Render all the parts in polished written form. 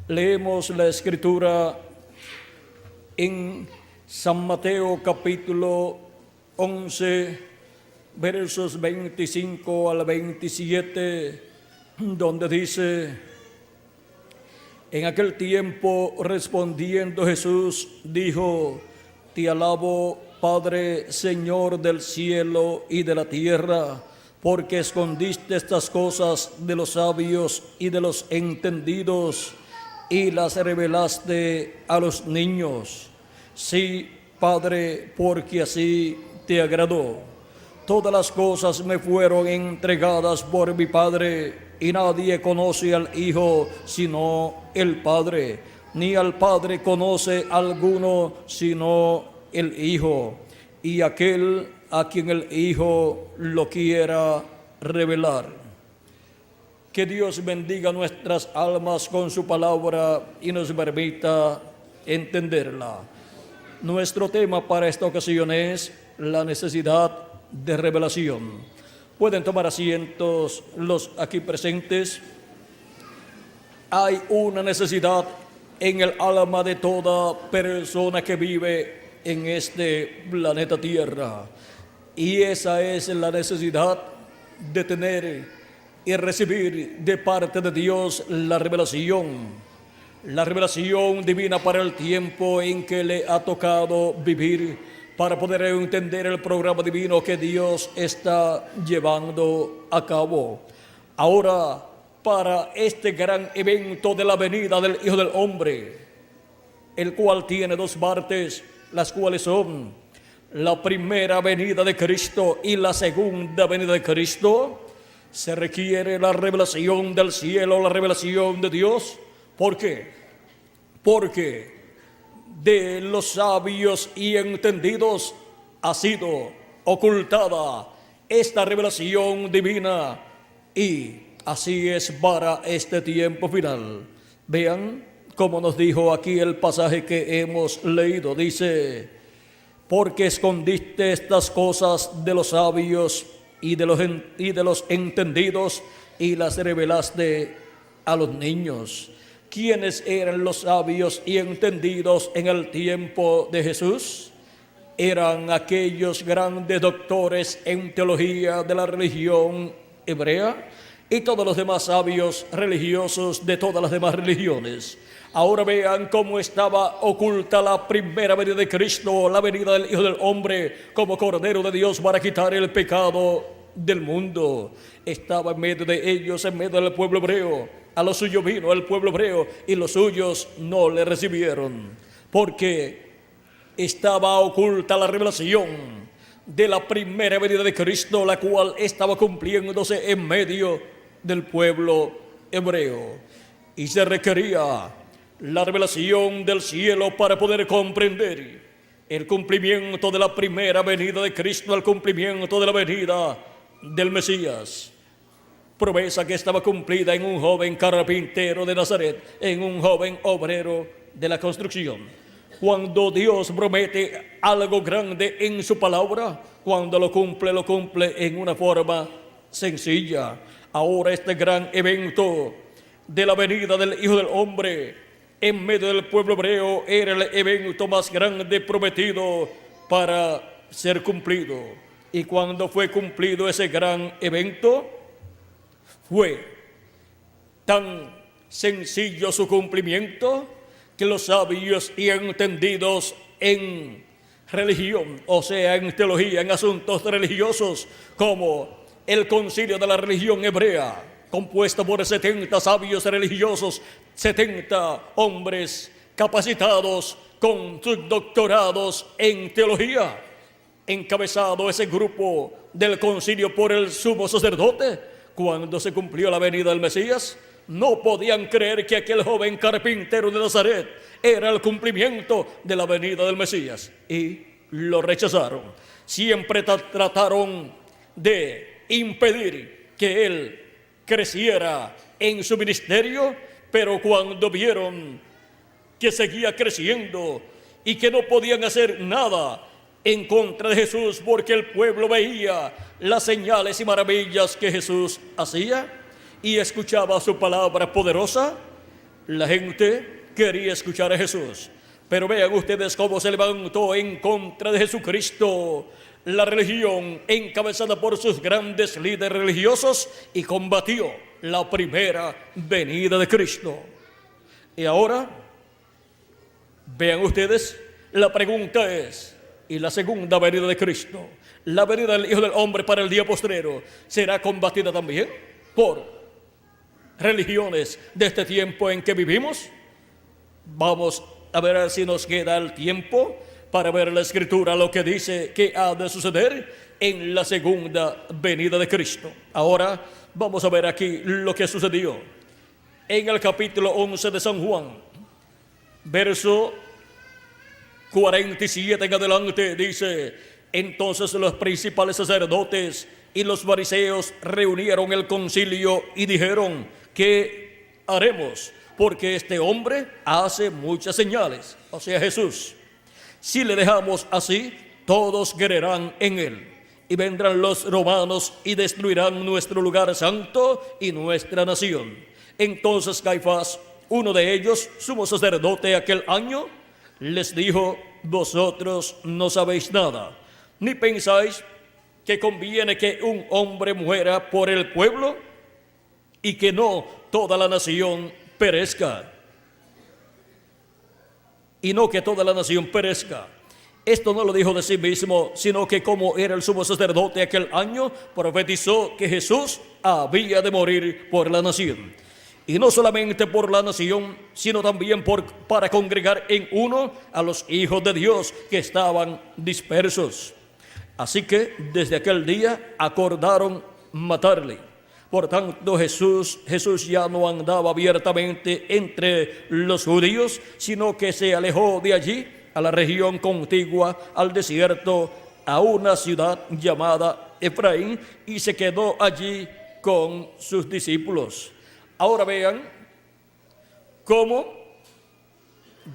Leemos la escritura en San Mateo capítulo 11, versos 25 al 27, donde dice: en aquel tiempo respondiendo Jesús dijo: Te alabo, Padre, Señor del cielo y de la tierra, porque escondiste estas cosas de los sabios y de los entendidos y las revelaste a los niños. Sí, Padre, porque así te agradó. Todas las cosas me fueron entregadas por mi Padre, y nadie conoce al Hijo sino el Padre, ni al Padre conoce alguno sino el Hijo, y aquel a quien el Hijo lo quiera revelar. Que Dios bendiga nuestras almas con su palabra y nos permita entenderla. Nuestro tema para esta ocasión es la necesidad de revelación. Pueden tomar asientos los aquí presentes. Hay una necesidad en el alma de toda persona que vive en este planeta Tierra, y esa es la necesidad de tener y recibir de parte de Dios la revelación divina para el tiempo en que le ha tocado vivir, para poder entender el programa divino que Dios está llevando a cabo. Ahora, para este gran evento de la venida del Hijo del Hombre, el cual tiene dos partes, las cuales son la primera venida de Cristo y la segunda venida de Cristo, se requiere la revelación del cielo, la revelación de Dios. ¿Por qué? Porque de los sabios y entendidos ha sido ocultada esta revelación divina, y así es para este tiempo final. Vean cómo nos dijo aquí el pasaje que hemos leído. Dice: porque escondiste estas cosas de los sabios y de los entendidos y las revelaste a los niños. ¿Quiénes eran los sabios y entendidos en el tiempo de Jesús? Eran aquellos grandes doctores en teología de la religión hebrea y todos los demás sabios religiosos de todas las demás religiones. Ahora vean cómo estaba oculta la primera venida de Cristo, la venida del Hijo del Hombre como Cordero de Dios para quitar el pecado del mundo. Estaba en medio de ellos, en medio del pueblo hebreo. A lo suyo vino el pueblo hebreo y los suyos no le recibieron, porque estaba oculta la revelación de la primera venida de Cristo, la cual estaba cumpliéndose en medio del pueblo hebreo, y se requería la revelación del cielo para poder comprender el cumplimiento de la primera venida de Cristo, el cumplimiento de la venida del Mesías. Promesa que estaba cumplida en un joven carpintero de Nazaret, en un joven obrero de la construcción. Cuando Dios promete algo grande en su palabra, cuando lo cumple en una forma sencilla. Ahora este gran evento de la venida del Hijo del Hombre en medio del pueblo hebreo era el evento más grande prometido para ser cumplido. Y cuando fue cumplido ese gran evento, fue tan sencillo su cumplimiento que los sabios y entendidos en religión, o sea, en teología, en asuntos religiosos, como el concilio de la religión hebrea, compuesto por 70 sabios religiosos, 70 hombres capacitados con sus doctorados en teología, encabezado ese grupo del concilio por el sumo sacerdote. Cuando se cumplió la venida del Mesías, no podían creer que aquel joven carpintero de Nazaret era el cumplimiento de la venida del Mesías, y lo rechazaron. Siempre trataron de impedir que él creciera en su ministerio, pero cuando vieron que seguía creciendo y que no podían hacer nada en contra de Jesús, porque el pueblo veía las señales y maravillas que Jesús hacía y escuchaba su palabra poderosa, La gente quería escuchar a Jesús, pero vean ustedes cómo se levantó en contra de Jesucristo la religión encabezada por sus grandes líderes religiosos y combatió la primera venida de Cristo. Y ahora, vean ustedes, la pregunta es, ¿y la segunda venida de Cristo, la venida del Hijo del Hombre para el día postrero, será combatida también por religiones de este tiempo en que vivimos? Vamos a ver si nos queda el tiempo para ver la Escritura lo que dice que ha de suceder en la segunda venida de Cristo. Ahora vamos a ver aquí lo que sucedió en el capítulo 11 de San Juan, verso 47 en adelante. Dice: entonces los principales sacerdotes y los fariseos reunieron el concilio y dijeron: ¿qué haremos? Porque este hombre hace muchas señales, o sea, Jesús. Si le dejamos así, todos creerán en él. Y vendrán los romanos y destruirán nuestro lugar santo y nuestra nación. Entonces Caifás, uno de ellos, sumo sacerdote aquel año, les dijo: vosotros no sabéis nada, ni pensáis que conviene que un hombre muera por el pueblo y que no toda la nación perezca. Y no que toda la nación perezca. Esto no lo dijo de sí mismo, sino que como era el sumo sacerdote aquel año, profetizó que Jesús había de morir por la nación. Y no solamente por la nación, sino también para congregar en uno a los hijos de Dios que estaban dispersos. Así que desde aquel día acordaron matarle. Por tanto, Jesús ya no andaba abiertamente entre los judíos, sino que se alejó de allí a la región contigua al desierto, a una ciudad llamada Efraín, y se quedó allí con sus discípulos. Ahora vean cómo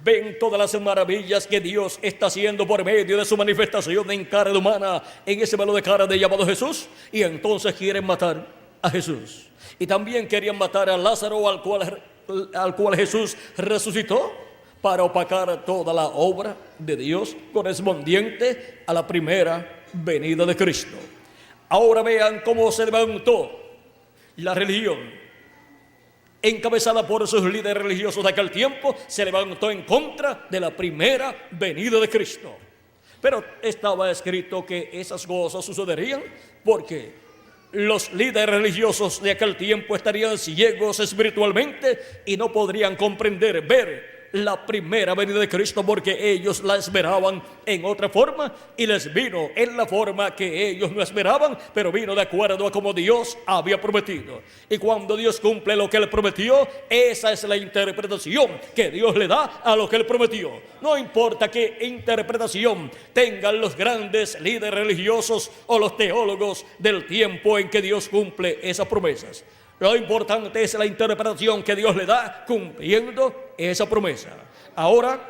ven todas las maravillas que Dios está haciendo por medio de su manifestación en carne humana, en ese velo de carne llamado Jesús, y entonces quieren matar a Jesús. Y también querían matar a Lázaro, al cual Jesús resucitó, para opacar toda la obra de Dios correspondiente a la primera venida de Cristo. Ahora vean cómo se levantó la religión encabezada por sus líderes religiosos de aquel tiempo, se levantó en contra de la primera venida de Cristo. Pero estaba escrito que esas cosas sucederían porque los líderes religiosos de aquel tiempo estarían ciegos espiritualmente y no podrían comprender, ver la primera venida de Cristo, porque ellos la esperaban en otra forma y les vino en la forma que ellos no esperaban, pero vino de acuerdo a como Dios había prometido. Y cuando Dios cumple lo que Él prometió, esa es la interpretación que Dios le da a lo que Él prometió. No importa qué interpretación tengan los grandes líderes religiosos o los teólogos del tiempo en que Dios cumple esas promesas. Lo importante es la interpretación que Dios le da cumpliendo esa promesa. Ahora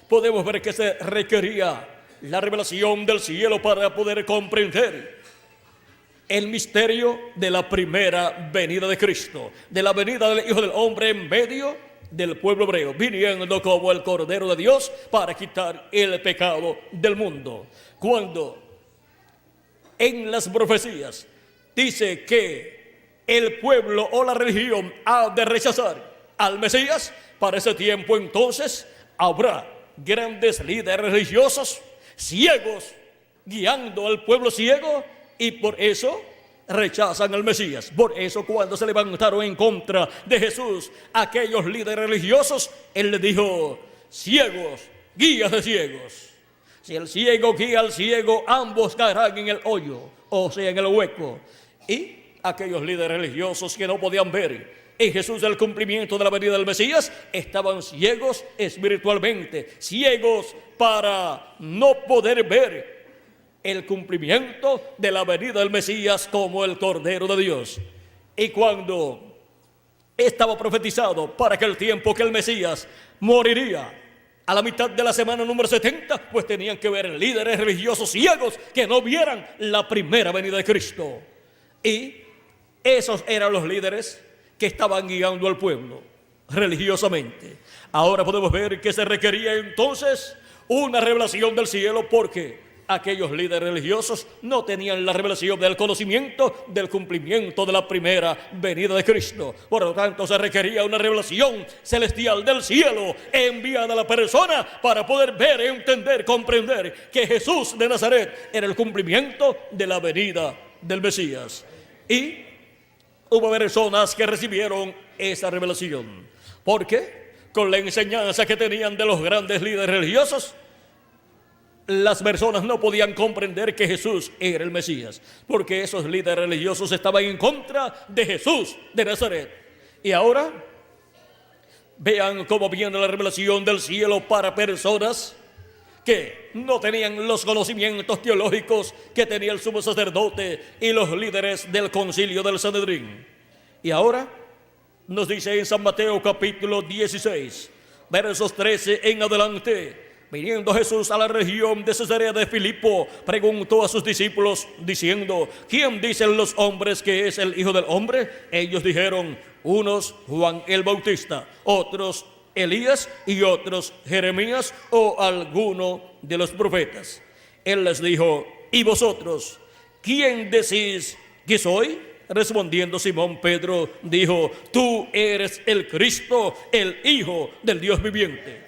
podemos ver que se requería la revelación del cielo para poder comprender el misterio de la primera venida de Cristo, de la venida del Hijo del Hombre en medio del pueblo hebreo, viniendo como el Cordero de Dios para quitar el pecado del mundo. Cuando en las profecías dice que el pueblo o la religión ha de rechazar al Mesías, para ese tiempo entonces habrá grandes líderes religiosos ciegos guiando al pueblo ciego, y por eso rechazan al Mesías. Por eso cuando se levantaron en contra de Jesús aquellos líderes religiosos, Él les dijo: ciegos, guías de ciegos. Si el ciego guía al ciego, ambos caerán en el hoyo, o sea, en el hueco. Y aquellos líderes religiosos que no podían ver en Jesús el cumplimiento de la venida del Mesías estaban ciegos espiritualmente, ciegos para no poder ver el cumplimiento de la venida del Mesías como el Cordero de Dios. Y cuando estaba profetizado para aquel tiempo que el Mesías moriría a la mitad de la semana número 70, pues tenían que ver líderes religiosos ciegos que no vieran la primera venida de Cristo. Y esos eran los líderes que estaban guiando al pueblo. religiosamente. Ahora podemos ver que se requería entonces una revelación del cielo, porque aquellos líderes religiosos no tenían la revelación del conocimiento del cumplimiento de la primera venida de Cristo. Por lo tanto, se requería una revelación celestial del cielo enviada a la persona para poder ver, entender, comprender que Jesús de Nazaret era el cumplimiento de la venida del Mesías. Y hubo personas que recibieron esa revelación, porque con la enseñanza que tenían de los grandes líderes religiosos, las personas no podían comprender que Jesús era el Mesías, porque esos líderes religiosos estaban en contra de Jesús de Nazaret. Y ahora vean cómo viene la revelación del cielo para personas que no tenían los conocimientos teológicos que tenía el sumo sacerdote y los líderes del concilio del Sanedrín. Y ahora nos dice en San Mateo capítulo 16, versos 13 en adelante: viniendo Jesús a la región de Cesarea de Filipo, preguntó a sus discípulos diciendo: ¿quién dicen los hombres que es el Hijo del Hombre? Ellos dijeron: unos Juan el Bautista, otros Elías y otros Jeremías o alguno de los profetas. Él les dijo: ¿y vosotros quién decís que soy? Respondiendo Simón Pedro dijo: tú eres el Cristo, el Hijo del Dios viviente.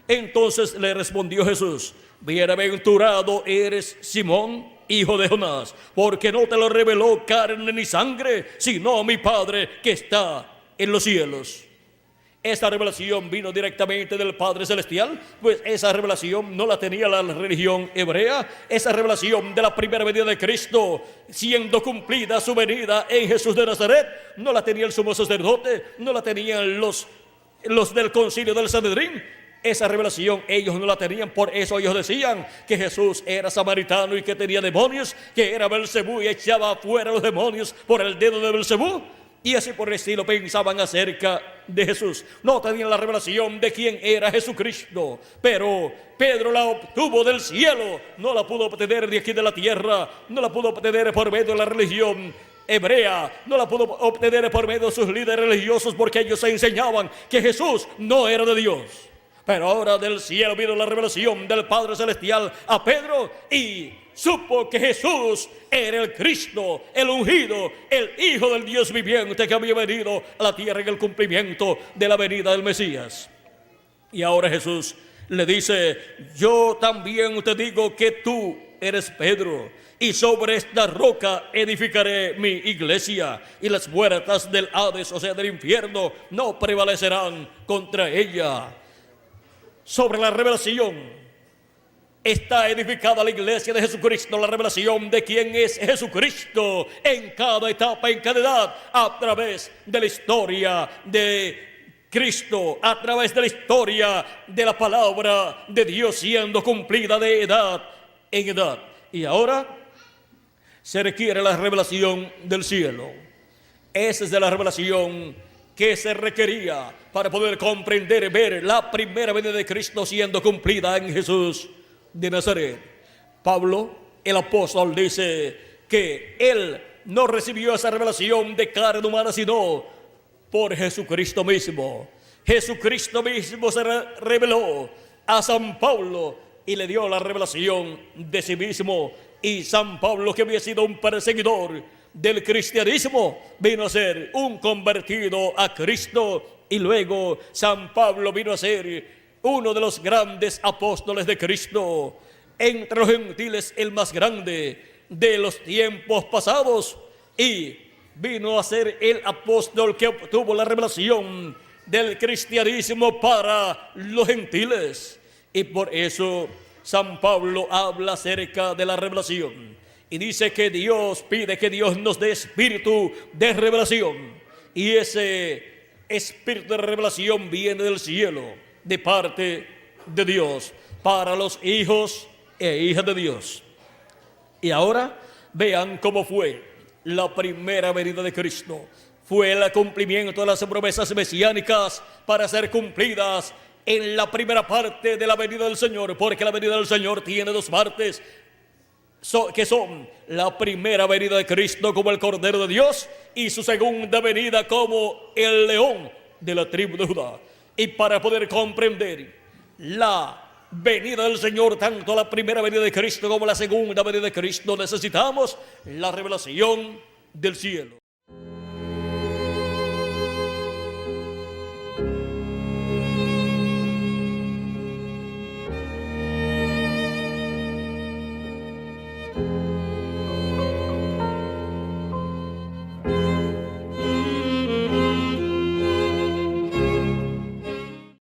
Entonces le respondió Jesús: bienaventurado eres Simón, hijo de Jonás, porque no te lo reveló carne ni sangre, sino mi Padre que está en los cielos. Esta revelación vino directamente del Padre Celestial, pues esa revelación no la tenía la religión hebrea. Esa revelación de la primera venida de Cristo, siendo cumplida su venida en Jesús de Nazaret, no la tenía el sumo sacerdote, no la tenían los del concilio del Sanedrín. Esa revelación ellos no la tenían, por eso ellos decían que Jesús era samaritano y que tenía demonios, que era Belcebú y echaba afuera los demonios por el dedo de Belcebú. Y así por el estilo pensaban acerca de Jesús. No tenían la revelación de quién era Jesucristo. Pero Pedro la obtuvo del cielo, no la pudo obtener de aquí de la tierra, no la pudo obtener por medio de la religión hebrea, no la pudo obtener por medio de sus líderes religiosos, porque ellos enseñaban que Jesús no era de Dios. Pero ahora del cielo vino la revelación del Padre Celestial a Pedro y supo que Jesús era el Cristo, el ungido, el Hijo del Dios viviente que había venido a la tierra en el cumplimiento de la venida del Mesías. Y ahora Jesús le dice: yo también te digo que tú eres Pedro, y sobre esta roca edificaré mi iglesia, y las puertas del Hades, o sea del infierno, no prevalecerán contra ella. Sobre la revelación está edificada la iglesia de Jesucristo, la revelación de quién es Jesucristo en cada etapa, en cada edad, a través de la historia de Cristo, a través de la historia de la palabra de Dios siendo cumplida de edad en edad. Y ahora se requiere la revelación del cielo. Esa es de la revelación que se requería para poder comprender y ver la primera venida de Cristo siendo cumplida en Jesús de Nazaret. Pablo, el apóstol, dice que él no recibió esa revelación de carne humana, sino por Jesucristo mismo. Jesucristo mismo se reveló a San Pablo y le dio la revelación de sí mismo. Y San Pablo, que había sido un perseguidor del cristianismo, vino a ser un convertido a Cristo, y luego San Pablo vino a ser uno de los grandes apóstoles de Cristo, entre los gentiles el más grande de los tiempos pasados, y vino a ser el apóstol que obtuvo la revelación del cristianismo para los gentiles. Y por eso San Pablo habla acerca de la revelación y dice que Dios pide que Dios nos dé espíritu de revelación, y ese espíritu de revelación viene del cielo, de parte de Dios, para los hijos e hijas de Dios. Y ahora vean cómo fue la primera venida de Cristo. Fue el cumplimiento de las promesas mesiánicas para ser cumplidas en la primera parte de la venida del Señor, porque la venida del Señor tiene dos partes, que son la primera venida de Cristo como el Cordero de Dios y su segunda venida como el león de la tribu de Judá. Y para poder comprender la venida del Señor, tanto la primera venida de Cristo como la segunda venida de Cristo, necesitamos la revelación del cielo.